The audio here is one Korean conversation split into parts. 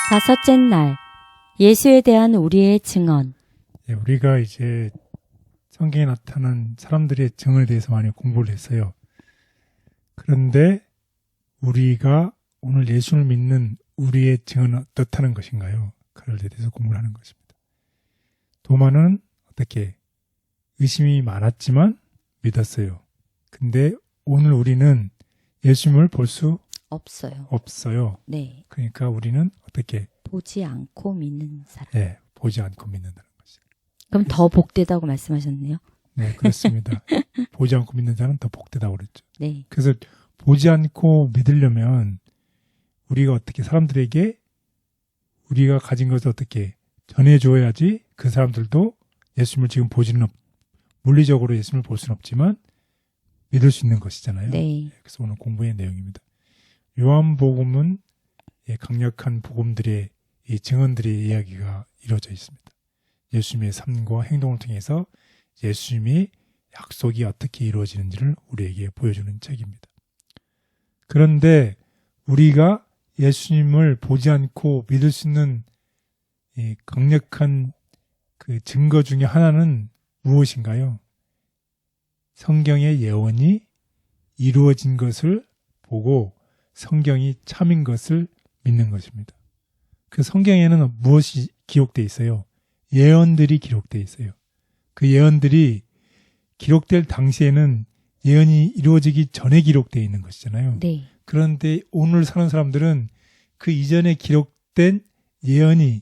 5째 날, 예수에 대한 우리의 증언. 우리가 이제 성경에 나타난 사람들의 증언에 대해서 많이 공부를 했어요. 그런데 우리가 오늘 예수를 믿는 우리의 증언은 어떻다는 것인가요? 그를 대해서 공부를 하는 것입니다. 도마는 어떻게 의심이 많았지만 믿었어요. 근데 오늘 우리는 예수님을 볼 수 없어요. 네. 그러니까 우리는 어떻게 보지 않고 믿는 사람. 네, 보지 않고 믿는다는 것이죠. 그럼 더 복되다고 말씀하셨네요. 네, 그렇습니다. 보지 않고 믿는 자는 더 복되다고 그랬죠. 네. 그래서 보지 않고 믿으려면 우리가 어떻게 사람들에게 우리가 가진 것을 어떻게 전해줘야지 그 사람들도 예수님을 지금 보지는 물리적으로 예수님을 볼 수는 없지만 믿을 수 있는 것이잖아요. 네. 그래서 오늘 공부의 내용입니다. 요한복음은 강력한 복음들의 이 증언들의 이야기가 이루어져 있습니다. 예수님의 삶과 행동을 통해서 예수님이 약속이 어떻게 이루어지는지를 우리에게 보여주는 책입니다. 그런데 우리가 예수님을 보지 않고 믿을 수 있는 이 강력한 그 증거 중에 하나는 무엇인가요? 성경의 예언이 이루어진 것을 보고 성경이 참인 것을 믿는 것입니다. 그 성경에는 무엇이 기록되어 있어요? 예언들이 기록되어 있어요. 그 예언들이 기록될 당시에는 예언이 이루어지기 전에 기록되어 있는 것이잖아요. 네. 그런데 오늘 사는 사람들은 그 이전에 기록된 예언이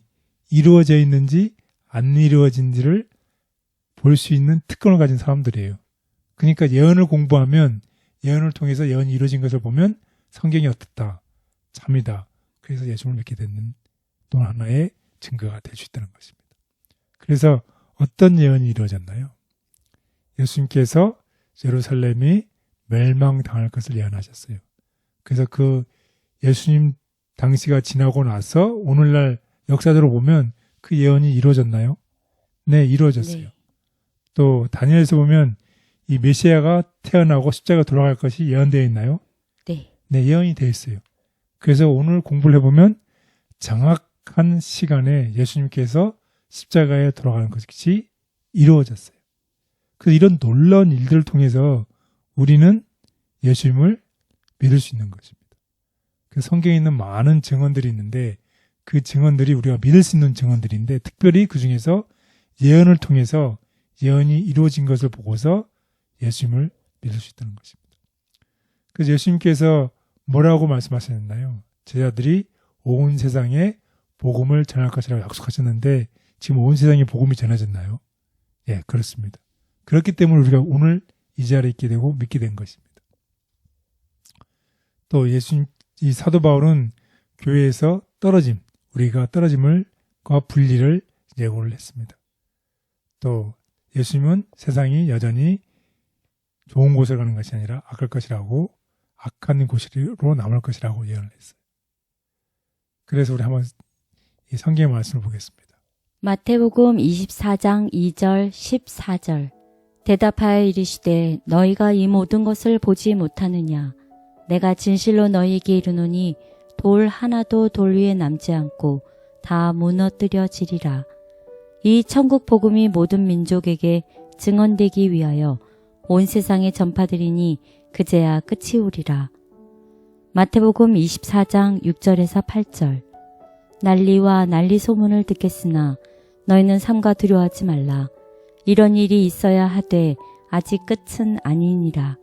이루어져 있는지 안 이루어진지를 볼 수 있는 특권을 가진 사람들이에요. 그러니까 예언을 공부하면 예언을 통해서 예언이 이루어진 것을 보면 성경이 어떻다, 참이다. 그래서 예수님을 믿게 되는 또 하나의 증거가 될 수 있다는 것입니다. 그래서 어떤 예언이 이루어졌나요? 예수님께서 예루살렘이 멸망당할 것을 예언하셨어요. 그래서 그 예수님 당시가 지나고 나서 오늘날 역사적으로 보면 그 예언이 이루어졌나요? 네, 이루어졌어요. 네. 또 다니엘에서 보면 이 메시아가 태어나고 십자가 돌아갈 것이 예언되어 있나요? 네. 네, 예언이 되어 있어요. 그래서 오늘 공부를 해보면 정확한 시간에 예수님께서 십자가에 돌아가는 것이 이루어졌어요. 그래서 이런 놀라운 일들을 통해서 우리는 예수님을 믿을 수 있는 것입니다. 그래서 성경에 있는 많은 증언들이 있는데 그 증언들이 우리가 믿을 수 있는 증언들인데 특별히 그 중에서 예언을 통해서 예언이 이루어진 것을 보고서 예수님을 믿을 수 있다는 것입니다. 그래서 예수님께서 뭐라고 말씀하셨나요? 제자들이 온 세상에 복음을 전할 것이라고 약속하셨는데 지금 온 세상에 복음이 전해졌나요? 예, 그렇습니다. 그렇기 때문에 우리가 오늘 이 자리에 있게 되고 믿게 된 것입니다. 또 예수님, 이 사도 바울은 교회에서 우리가 떨어짐과 분리를 예고를 했습니다. 또 예수님은 세상이 여전히 좋은 곳을 가는 것이 아니라 악할 것이라고 악한 곳으로 남을 것이라고 예언을 했어요. 그래서 우리 한번 이 성경의 말씀을 보겠습니다. 마태복음 24장 2절 14절. 대답하여 이르시되 너희가 이 모든 것을 보지 못하느냐? 내가 진실로 너희에게 이르노니 돌 하나도 돌 위에 남지 않고 다 무너뜨려지리라. 이 천국 복음이 모든 민족에게 증언되기 위하여 온 세상에 전파되리니 그제야 끝이 오리라. 마태복음 24장 6절에서 8절. 난리와 난리 소문을 듣겠으나 너희는 삼가 두려워하지 말라. 이런 일이 있어야 하되 아직 끝은 아니니라.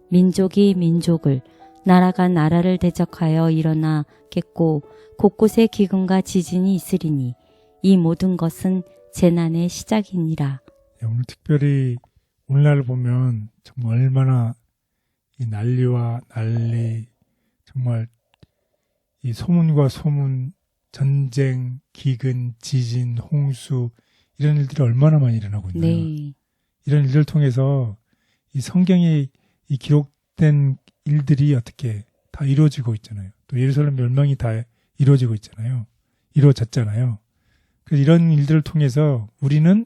민족이 민족을, 나라가 나라를 대적하여 일어나겠고 곳곳에 기근과 지진이 있으리니 이 모든 것은 재난의 시작이니라. 오늘 특별히 오늘날을 보면 정말 얼마나 이 난리와 난리, 정말 이 소문과 소문, 전쟁, 기근, 지진, 홍수 이런 일들이 얼마나 많이 일어나고 있나요? 네. 이런 일들을 통해서 이 성경에 이 기록된 일들이 어떻게 다 이루어지고 있잖아요. 또 예루살렘 멸망이 다 이루어지고 있잖아요. 이루어졌잖아요. 그래서 이런 일들을 통해서 우리는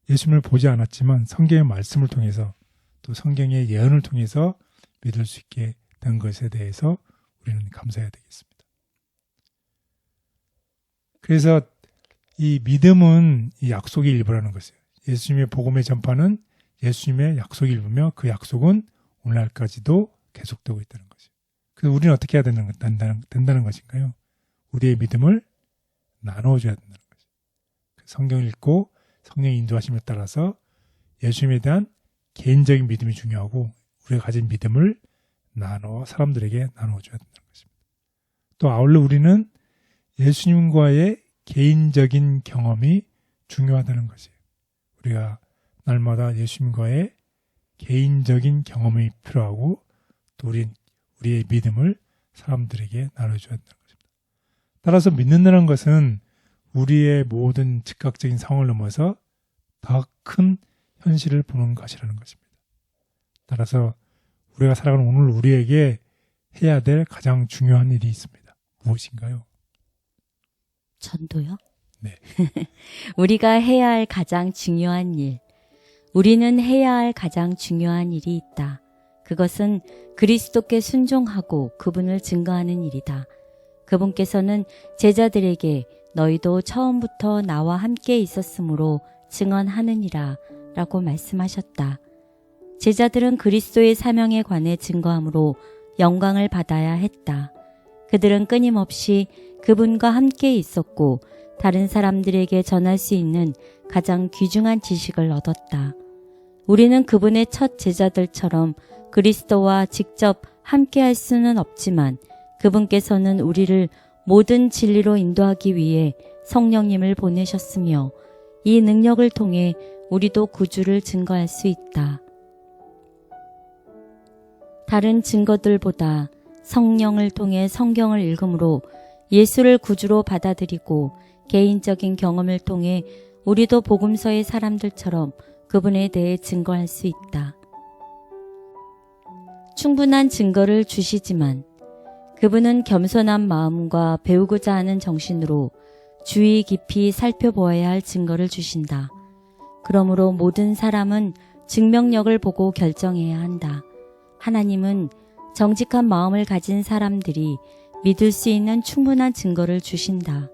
예수님을 보지 않았지만 성경의 말씀을 통해서 또 성경의 예언을 통해서 믿을 수 있게 된 것에 대해서 우리는 감사해야 되겠습니다. 그래서 이 믿음은 이 약속의 일부라는 것이에요. 예수님의 복음의 전파는 예수님의 약속의 일부며 그 약속은 오늘날까지도 계속되고 있다는 것이에요. 그래서 우리는 어떻게 해야 된다는 것인가요? 우리의 믿음을 나눠줘야 된다는 것이에요. 성경을 읽고 성령의 인도하심에 따라서 예수님에 대한 개인적인 믿음이 중요하고 우리가 가진 믿음을 사람들에게 나눠줘야 된다는 것입니다. 또 아울러 우리는 예수님과의 개인적인 경험이 중요하다는 것이에요. 우리가 날마다 예수님과의 개인적인 경험이 필요하고 또 우리의 믿음을 사람들에게 나눠줘야 된다는 것입니다. 따라서 믿는다는 것은 우리의 모든 즉각적인 상황을 넘어서 더 큰 현실을 보는 것이라는 것입니다. 따라서 우리가 살아가는 오늘 우리에게 해야 될 가장 중요한 일이 있습니다. 무엇인가요? 전도요? 네. 우리가 해야 할 가장 중요한 일. 우리는 해야 할 가장 중요한 일이 있다. 그것은 그리스도께 순종하고 그분을 증거하는 일이다. 그분께서는 제자들에게 너희도 처음부터 나와 함께 있었으므로 증언하느니라 라고 말씀하셨다. 제자들은 그리스도의 사명에 관해 증거함으로 영광을 받아야 했다. 그들은 끊임없이 그분과 함께 있었고 다른 사람들에게 전할 수 있는 가장 귀중한 지식을 얻었다. 우리는 그분의 첫 제자들처럼 그리스도와 직접 함께 할 수는 없지만 그분께서는 우리를 모든 진리로 인도하기 위해 성령님을 보내셨으며 이 능력을 통해 우리도 구주를 증거할 수 있다. 다른 증거들보다 성령을 통해 성경을 읽음으로 예수를 구주로 받아들이고 개인적인 경험을 통해 우리도 복음서의 사람들처럼 그분에 대해 증거할 수 있다. 충분한 증거를 주시지만 그분은 겸손한 마음과 배우고자 하는 정신으로 주의 깊이 살펴보아야 할 증거를 주신다. 그러므로 모든 사람은 증명력을 보고 결정해야 한다. 하나님은 정직한 마음을 가진 사람들이 믿을 수 있는 충분한 증거를 주신다.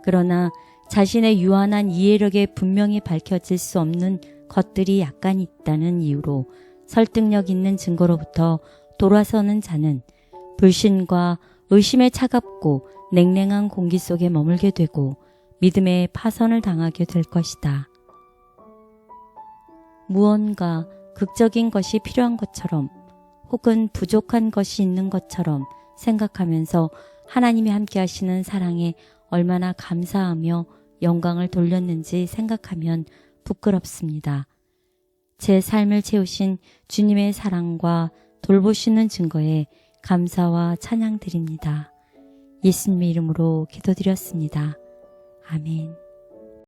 그러나 자신의 유한한 이해력에 분명히 밝혀질 수 없는 것들이 약간 있다는 이유로 설득력 있는 증거로부터 돌아서는 자는 불신과 의심에 차갑고 냉랭한 공기 속에 머물게 되고 믿음의 파선을 당하게 될 것이다. 무언가 극적인 것이 필요한 것처럼 혹은 부족한 것이 있는 것처럼 생각하면서 하나님이 함께 하시는 사랑에 얼마나 감사하며 영광을 돌렸는지 생각하면 부끄럽습니다. 제 삶을 채우신 주님의 사랑과 돌보시는 증거에 감사와 찬양 드립니다. 예수님의 이름으로 기도드렸습니다. 아멘.